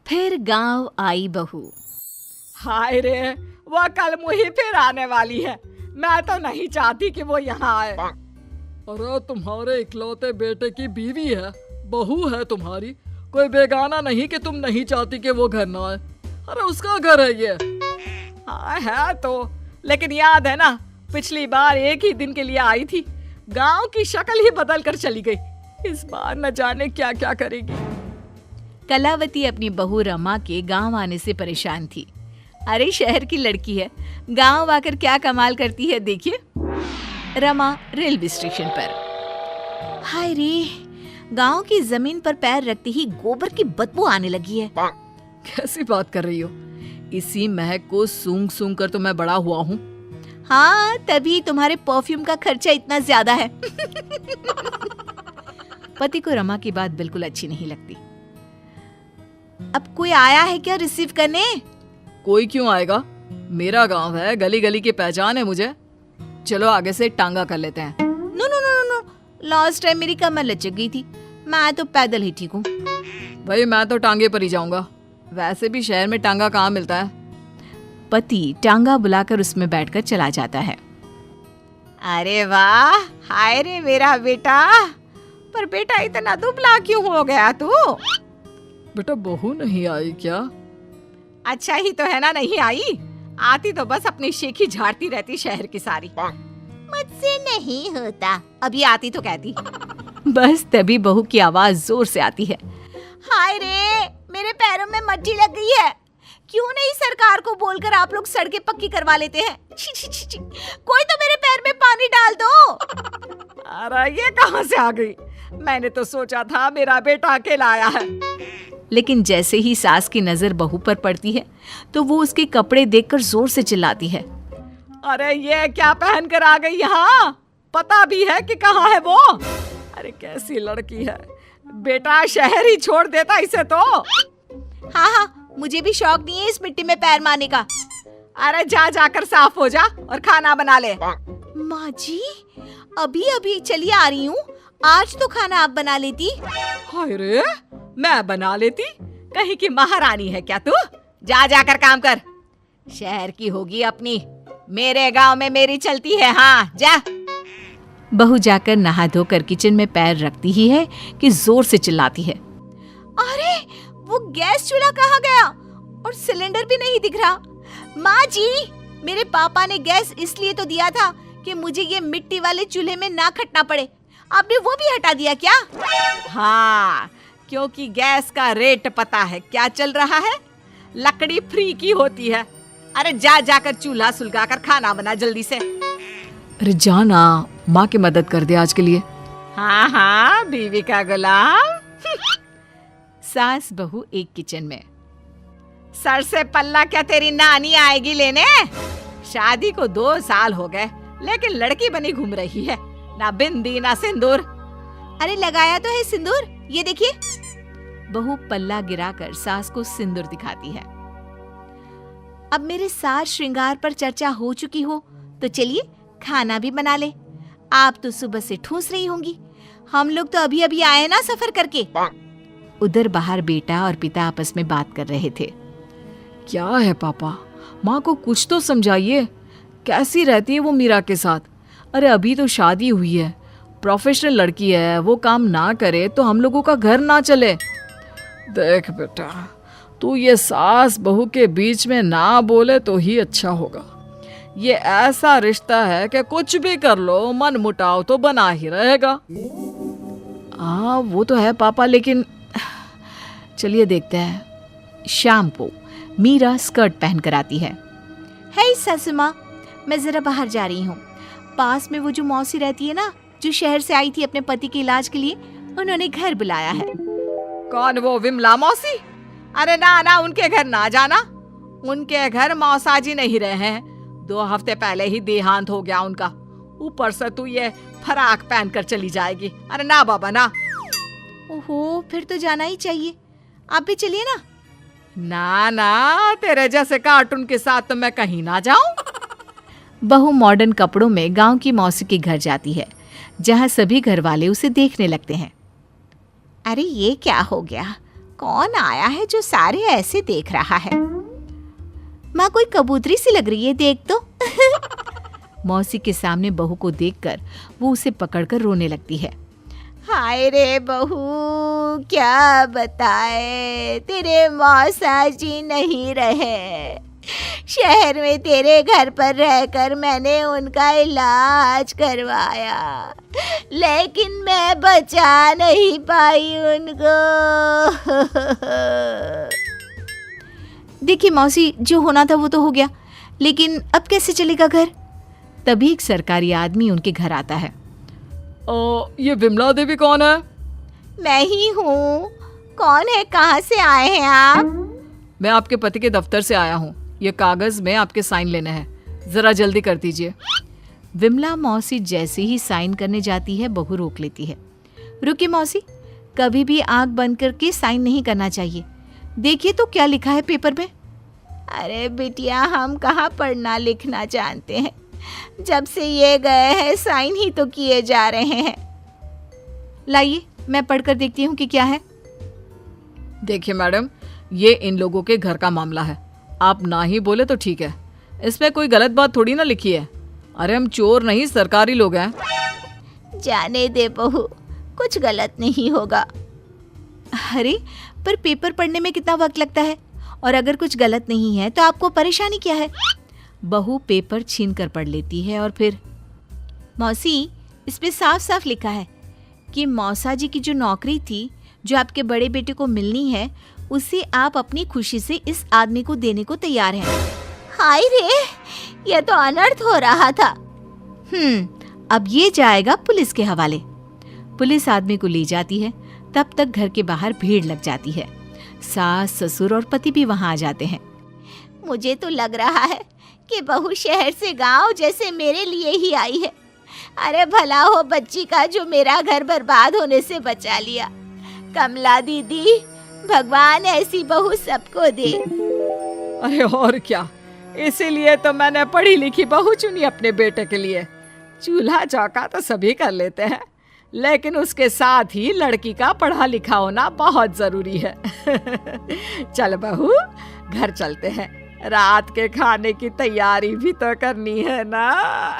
फिर गांव आई बहू। हाय रे, वो कल मुही फिर आने वाली है। मैं तो नहीं चाहती कि वो यहाँ आए। अरे तुम्हारे इकलौते बेटे की बीवी है, बहू है तुम्हारी, कोई बेगाना नहीं कि तुम नहीं चाहती कि वो घर ना आए। अरे उसका घर है ये। हाँ है तो, लेकिन याद है ना पिछली बार एक ही दिन के लिए आई थी, गांव की शक्ल ही बदल कर चली गई। इस बार न जाने क्या क्या करेगी। कलावती अपनी बहू रमा के गांव आने से परेशान थी। अरे शहर की लड़की है, गांव आकर क्या कमाल करती है देखिए। रमा रेलवे स्टेशन पर। हाय रे, गांव की जमीन पर पैर रखते ही गोबर की बदबू आने लगी है। कैसी बात कर रही हो? इसी महक को सूंघ सूंघ कर तो मैं बड़ा हुआ हूँ। हाँ, तभी तुम्हारे परफ्यूम का खर्चा इतना ज्यादा है। पति को रमा की बात बिल्कुल अच्छी नहीं लगती। अब कोई आया है क्या रिसीव करने? कोई क्यों आएगा, मेरा गांव है, गली गली की पहचान है मुझे। चलो आगे से टांगा कर लेते हैं। No no no no, last time मेरी कमर लचक गई थी, मैं तो पैदल ही ठीक हूँ। भाई मैं तो टांगे पर ही जाऊंगा, वैसे भी शहर में टांगा कहाँ मिलता है। पति टांगा बुलाकर उसमें बैठकर चला जाता है। अरे वाह, हाय रे मेरा बेटा। पर बेटा इतना दुबला क्यों हो गया तू? बेटा बहू नहीं आई क्या? अच्छा ही तो है ना नहीं आई, आती तो बस अपनी शेखी झाड़ती रहती शहर की सारी। मुझसे नहीं होता, अभी आती तो कहती। बस तभी बहू की आवाज जोर से आती है। हाय रे, मेरे पैरों में मट्टी लग गई है। क्यों नहीं सरकार को बोलकर आप लोग सड़कें पक्की करवा लेते हैं? छी छी छी छी। कोई तो मेरे पैर में पानी डाल दो। अरे ये कहां से आ गई? मैंने तो सोचा था मेरा बेटा अकेला आया है। लेकिन जैसे ही सास की नजर बहू पर पड़ती है तो वो उसके कपड़े देखकर जोर से चिल्लाती है। अरे ये क्या पहन कर आ गई यहाँ? पता भी है कि कहाँ है वो? अरे कैसी लड़की है, बेटा शहर ही छोड़ देता इसे तो। हाँ हाँ, मुझे भी शौक नहीं है इस मिट्टी में पैर मारने का। अरे जा जाकर साफ हो जा और खाना बना ले। माँ जी, अभी अभी चली आ रही हूँ, आज तो खाना आप बना लेती। हाय रे, मैं बना लेती? कहीं की महारानी है क्या तू? जा जाकर काम कर, शहर की होगी अपनी, मेरे गांव में मेरी चलती है। हाँ जा। बहू जाकर नहा धोकर किचन में पैर रखती ही है कि जोर से चिल्लाती है। अरे वो गैस चूल्हा कहाँ गया और सिलेंडर भी नहीं दिख रहा। माँ जी, मेरे पापा ने गैस इसलिए तो दिया था कि मुझे ये मिट्टी वाले चूल्हे में ना खटना पड़े, आपने वो भी हटा दिया क्या? हाँ, क्योंकि गैस का रेट पता है क्या चल रहा है, लकड़ी फ्री की होती है। अरे जा जाकर चूल्हा सुलगाकर खाना बना जल्दी से। अरे जाना, माँ की मदद कर दे आज के लिए। हाँ हाँ, बीवी का गुलाम। सास बहू एक किचन में। सर से पल्ला क्या तेरी नानी आएगी लेने? शादी को 2 साल हो गए, लेकिन लड़की बनी घूम रही है, ना बिंदी ना सिंदूर। अरे लगाया तो है सिंदूर, ये देखिए। बहू पल्ला गिराकर सास को सिंदूर दिखाती है। अब मेरे साज श्रृंगार पर चर्चा हो चुकी हो तो चलिए खाना भी बना ले। आप तो सुबह से ठूस रही होंगी, हम लोग तो अभी अभी आए ना सफर करके। उधर बाहर बेटा और पिता आपस में बात कर रहे थे। क्या है पापा, माँ को कुछ तो समझाइए, कैसी रहती है वो मीरा के साथ? अरे अभी तो शादी हुई है, प्रोफेशनल लड़की है, वो काम ना करे तो हम लोगों का घर ना चले। देख बेटा, तू ये सास बहू के बीच में ना बोले तो ही अच्छा होगा। ये ऐसा रिश्ता है कि कुछ भी कर लो मन मुटाव तो बना ही रहेगा। वो तो है पापा, लेकिन चलिए देखते हैं। शाम को मीरा स्कर्ट पहन कर आती है। हे सासू माँ, मैं जरा बाहर जा रही हूँ। पास में वो जो मौसी रहती है ना, जो शहर से आई थी अपने पति के इलाज के लिए, उन्होंने घर बुलाया है। कौन, वो विमला मौसी? अरे ना ना, उनके घर ना जाना, उनके घर मौसाजी नहीं रहे हैं, 2 हफ्ते पहले ही देहांत हो गया उनका। ऊपर से तू ये फराक पहन कर चली जाएगी। अरे ना बाबा ना। ओहो, फिर तो जाना ही चाहिए, आप भी चलिए ना। ना ना, तेरे जैसे कार्टून के साथ तो मैं कहीं ना जाऊं। बहू मॉडर्न कपड़ों में गांव की मौसी के घर जाती है, जहां सभी घर वाले उसे देखने लगते हैं। अरे ये क्या हो गया, कौन आया है जो सारे ऐसे देख रहा है? माँ, कोई कबूतरी सी लग रही है, देख तो। मौसी के सामने बहू को देखकर वो उसे पकड़कर रोने लगती है। हाय रे बहू, क्या बताए, तेरे मौसा जी नहीं रहे। शहर में तेरे घर पर रहकर मैंने उनका इलाज करवाया, लेकिन मैं बचा नहीं पाई उनको। देखिए मौसी, जो होना था वो तो हो गया, लेकिन अब कैसे चलेगा घर? तभी एक सरकारी आदमी उनके घर आता है। ये विमला देवी कौन है? मैं ही हूँ। कौन है, कहाँ से आए हैं आप? मैं आपके पति के दफ्तर से आया हूँ। ये कागज में आपके साइन लेने हैं, जरा जल्दी कर दीजिए। विमला मौसी जैसे ही साइन करने जाती है, बहू रोक लेती है। रुकिए मौसी, कभी भी आंख बंद करके साइन नहीं करना चाहिए। देखिए तो क्या लिखा है पेपर में। अरे बिटिया, हम कहाँ पढ़ना लिखना जानते हैं। जब से ये गए हैं साइन ही तो किए जा रहे हैं। लाइए, मैं पढ़कर देखती हूँ कि क्या है। देखिए मैडम, ये इन लोगों के घर का मामला है। आप ना ही बोले तो ठीक है, इसमें कोई गलत बात थोड़ी ना लिखी है। अरे हम चोर नहीं, सरकारी लोग हैं। जाने दे बहू, कुछ गलत नहीं होगा। अरे पर पेपर पढ़ने में कितना वक्त लगता है, और अगर कुछ गलत नहीं है तो आपको परेशानी क्या है? बहू पेपर छीन कर पढ़ लेती है और फिर, मौसी, इस पे साफ साफ लिखा है कि मौसा जी की जो नौकरी थी, जो आपके बड़े बेटे को मिलनी है, उसे आप अपनी खुशी से इस आदमी को देने को तैयार हैं। हाय रे, ये तो अनर्थ हो रहा था। अब ये जाएगा पुलिस के हवाले। पुलिस आदमी को ले जाती है। तब तक घर के बाहर भीड़ लग जाती है। सास, ससुर और पति भी वहां आ जाते हैं। मुझे तो लग रहा है कि बहू शहर से गांव जैसे मेरे लिए ही आई है। अरे भला हो बच्ची का जो मेरा घर बर्बाद होने से बचा लिया। कमला दीदी, भगवान ऐसी बहू सबको दे। अरे और क्या, इसीलिए तो मैंने पढ़ी लिखी बहू चुनी अपने बेटे के लिए। चूल्हा चौका तो सभी कर लेते हैं, लेकिन उसके साथ ही लड़की का पढ़ा लिखा होना बहुत जरूरी है। चल बहू, घर चलते हैं, रात के खाने की तैयारी भी तो करनी है ना।